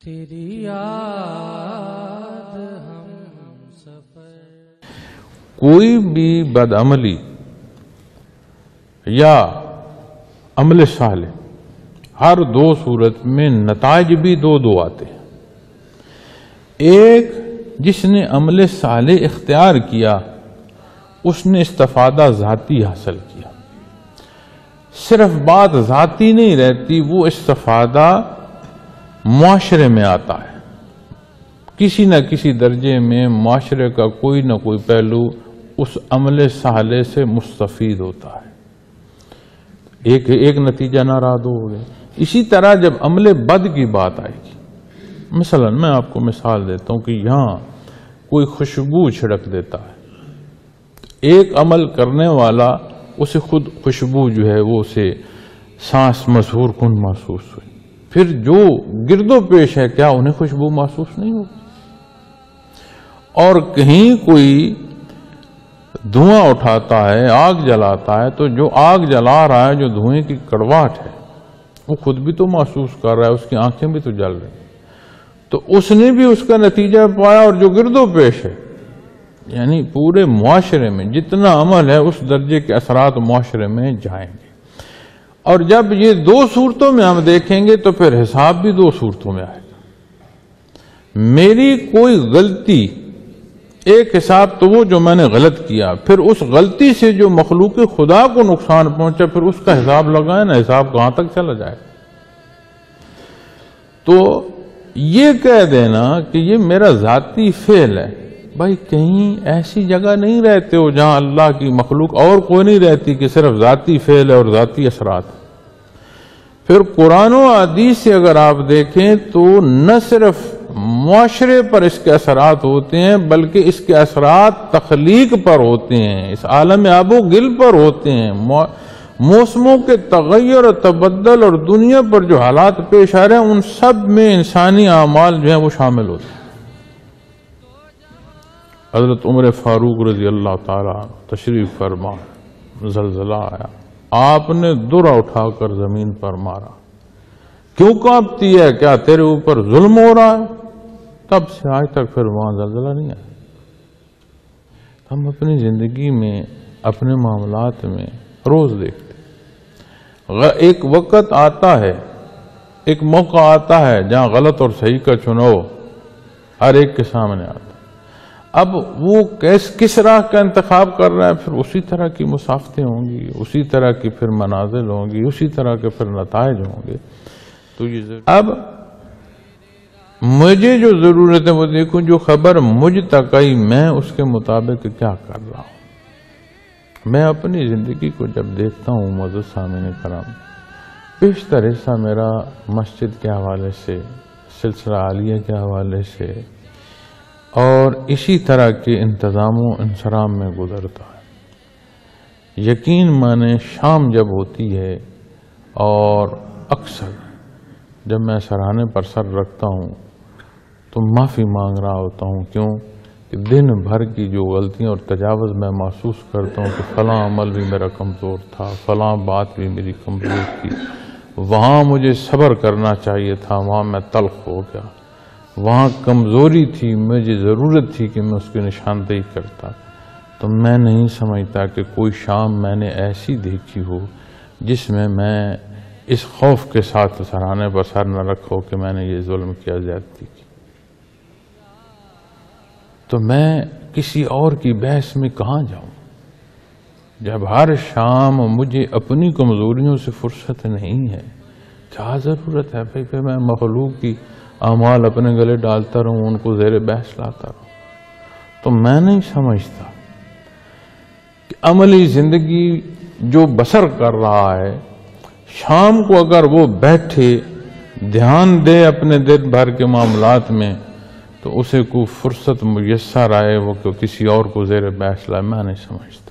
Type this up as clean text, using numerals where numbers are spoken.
تیری یاد ہم سفر۔ کوئی بھی بدعملی یا عمل صالح ہر دو صورت میں نتائج بھی دو آتے ہیں۔ ایک جس نے عمل صالح اختیار کیا اس نے استفادہ ذاتی حاصل کیا، صرف بات ذاتی نہیں رہتی، وہ استفادہ معاشرے میں آتا ہے، کسی نہ کسی درجے میں معاشرے کا کوئی نہ کوئی پہلو اس عمل صالح سے مستفید ہوتا ہے، ایک نتیجہ ناراض ہو گیا۔ اسی طرح جب عمل بد کی بات آئے گی، مثلا میں آپ کو مثال دیتا ہوں کہ یہاں کوئی خوشبو چھڑک دیتا ہے، ایک عمل کرنے والا اسے خود خوشبو جو ہے وہ اسے سانس مسحور کن محسوس ہوئی، پھر جو گرد و پیش ہے کیا انہیں خوشبو محسوس نہیں ہوگی؟ اور کہیں کوئی دھواں اٹھاتا ہے، آگ جلاتا ہے، تو جو آگ جلا رہا ہے، جو دھوئیں کی کڑواہٹ ہے، وہ خود بھی تو محسوس کر رہا ہے، اس کی آنکھیں بھی تو جل رہی ہیں، تو اس نے بھی اس کا نتیجہ پایا، اور جو گرد و پیش ہے یعنی پورے معاشرے میں جتنا عمل ہے اس درجے کے اثرات معاشرے میں جائیں گے۔ اور جب یہ دو صورتوں میں ہم دیکھیں گے تو پھر حساب بھی دو صورتوں میں آئے گا۔ میری کوئی غلطی ایک حساب تو وہ جو میں نے غلط کیا، پھر اس غلطی سے جو مخلوق خدا کو نقصان پہنچا پھر اس کا حساب لگائیں نا، حساب کہاں تک چلا جائے۔ تو یہ کہہ دینا کہ یہ میرا ذاتی فعل ہے، بھائی کہیں ایسی جگہ نہیں رہتے ہو جہاں اللہ کی مخلوق اور کوئی نہیں رہتی کہ صرف ذاتی فعل ہے اور ذاتی اثرات۔ پھر قرآن و حدیث سے اگر آپ دیکھیں تو نہ صرف معاشرے پر اس کے اثرات ہوتے ہیں بلکہ اس کے اثرات تخلیق پر ہوتے ہیں، اس عالم آب و گل پر ہوتے ہیں، موسموں کے تغیر و تبدل اور دنیا پر جو حالات پیش آ رہے ہیں ان سب میں انسانی اعمال جو ہیں وہ شامل ہوتے ہیں۔ حضرت عمر فاروق رضی اللہ تعالیٰ تشریف فرما، زلزلہ آیا، آپ نے درہ اٹھا کر زمین پر مارا، کیوں کانپتی ہے؟ کیا تیرے اوپر ظلم ہو رہا ہے؟ تب سے آج تک پھر وہاں زلزلہ نہیں آیا۔ ہم اپنی زندگی میں اپنے معاملات میں روز دیکھتے ایک وقت آتا ہے، ایک موقع آتا ہے جہاں غلط اور صحیح کا چناؤ ہر ایک کے سامنے آتا ہے۔ اب وہ کس راہ کا انتخاب کر رہا ہے، پھر اسی طرح کی مسافتیں ہوں گی، اسی طرح کی پھر منازل ہوں گی، اسی طرح کے پھر نتائج ہوں گے۔ تو یہ اب مجھے جو ضرورت ہے وہ دیکھوں جو خبر مجھ تک آئی میں اس کے مطابق کیا کر رہا ہوں۔ میں اپنی زندگی کو جب دیکھتا ہوں معزز سامعین کرام، بیشتر حصہ میرا مسجد کے حوالے سے، سلسلہ عالیہ کے حوالے سے اور اسی طرح کے انتظام و انصرام میں گزرتا ہے۔ یقین مانے شام جب ہوتی ہے اور اکثر جب میں سرہانے پر سر رکھتا ہوں تو معافی مانگ رہا ہوتا ہوں، کیوں کہ دن بھر کی جو غلطیاں اور تجاوز میں محسوس کرتا ہوں کہ فلاں عمل بھی میرا کمزور تھا، فلاں بات بھی میری کمزور تھی، وہاں مجھے صبر کرنا چاہیے تھا، وہاں میں تلخ ہو گیا، وہاں کمزوری تھی، مجھے ضرورت تھی کہ میں اس کی نشاندہی کرتا۔ تو میں نہیں سمجھتا کہ کوئی شام میں نے ایسی دیکھی ہو جس میں اس خوف کے ساتھ سراہنے پر سر نہ رکھو کہ میں نے یہ ظلم کیا، زیادتی کی۔ تو میں کسی اور کی بحث میں کہاں جاؤں جب ہر شام مجھے اپنی کمزوریوں سے فرصت نہیں ہے؟ کیا ضرورت ہے بھائی کہ میں مخلوق کی اعمال اپنے گلے ڈالتا رہوں، ان کو زیر بحث لاتا رہوں؟ تو میں نہیں سمجھتا کہ عملی زندگی جو بسر کر رہا ہے، شام کو اگر وہ بیٹھے دھیان دے اپنے دن بھر کے معاملات میں تو اسے کوئی فرصت میسر آئے وہ کسی اور کو زیر بحث لائے، میں نہیں سمجھتا۔